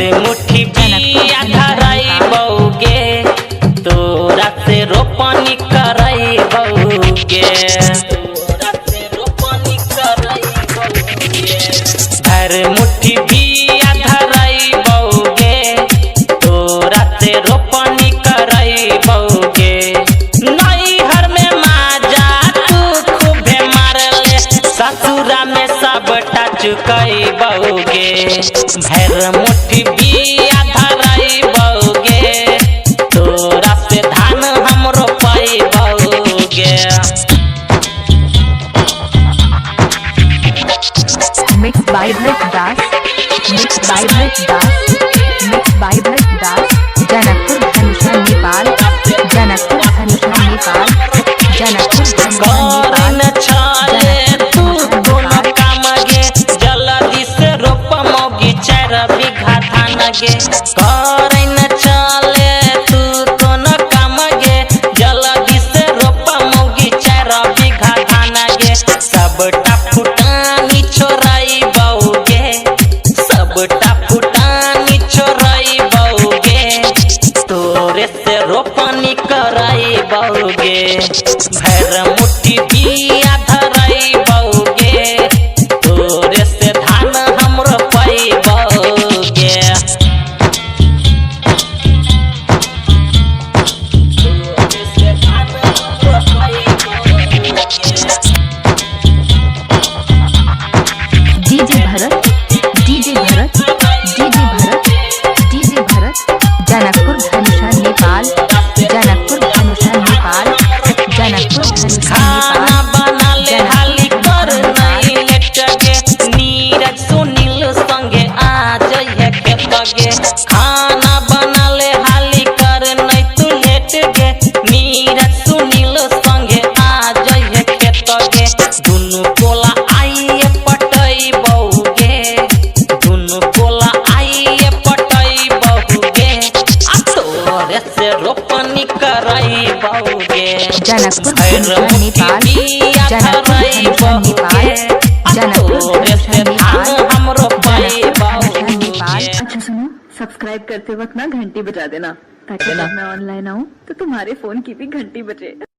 मुट्ठी बिया धराई बौगे, तोरा से रोपनी कराई बौगे, भर मुट्ठी बिया धराई बौगे, तोरा से रोपनी कराई बौगे। नैहर में माजा तू खूबे मारले, ससुरा में सबटा चुकाई बौगे, भर मुट्ठी बिया धराई बौगे, तोरा से धान हम रोपाई बौगे। Mixed by Blitz Das, mixed by Blitz Das, mixed by Blitz Das, Janakpur धनुषा नेपाल, जनकपुर धनुषा नेपाल, जनकपुर धनुषा नेपाल। छाले तू दोनों काम गे, जल्दी से रोप मोगी 4 बीघा धान गे। करैन चले तू दोनों काम गे, जल्दी से रोप मोगी 4 बीघा धान गे। सबटा फुटानी छोराई बौगे, सबटा फुटानी छोराई बौगे, तोरे से रोपनी कराई बौगे, भर मुट्ठी बिया धराई बौगे, तोरे से धान हम रोपाई बौगे। डीजे भरत, डीजे भरत, डीजे भरत, डीजे भरत, जनकपुर धनुषा नेपाल, जनकपुर धनुषा नेपाल, जनकपुर धनुषा खाना बना ले हाली कर नहीं लेट गे, नीरज सुनील संगे आ जइहे खेत गे। खाना बना ले हाली कर नहीं तू लेट गे, नीरज सुनील संगे आ जइहे खेत गे। दुनु कोला आइए पटई बौगे, दुनु कोला आइए पटई बौगे, आ तोरे से रोपनी कराई बौगे, जनकपुर धनुषा नेपाल, जनकपुर धनुषा नेपाल, जनकपुर धनुषा नेपाल, जनकपुर धनुषा नेपाल। अच्छा सुनो, सब्सक्राइब करते वक्त ना घंटी बजा देना, ताकि जब मैं ऑनलाइन आऊँ तो तुम्हारे फोन की भी घंटी बजे।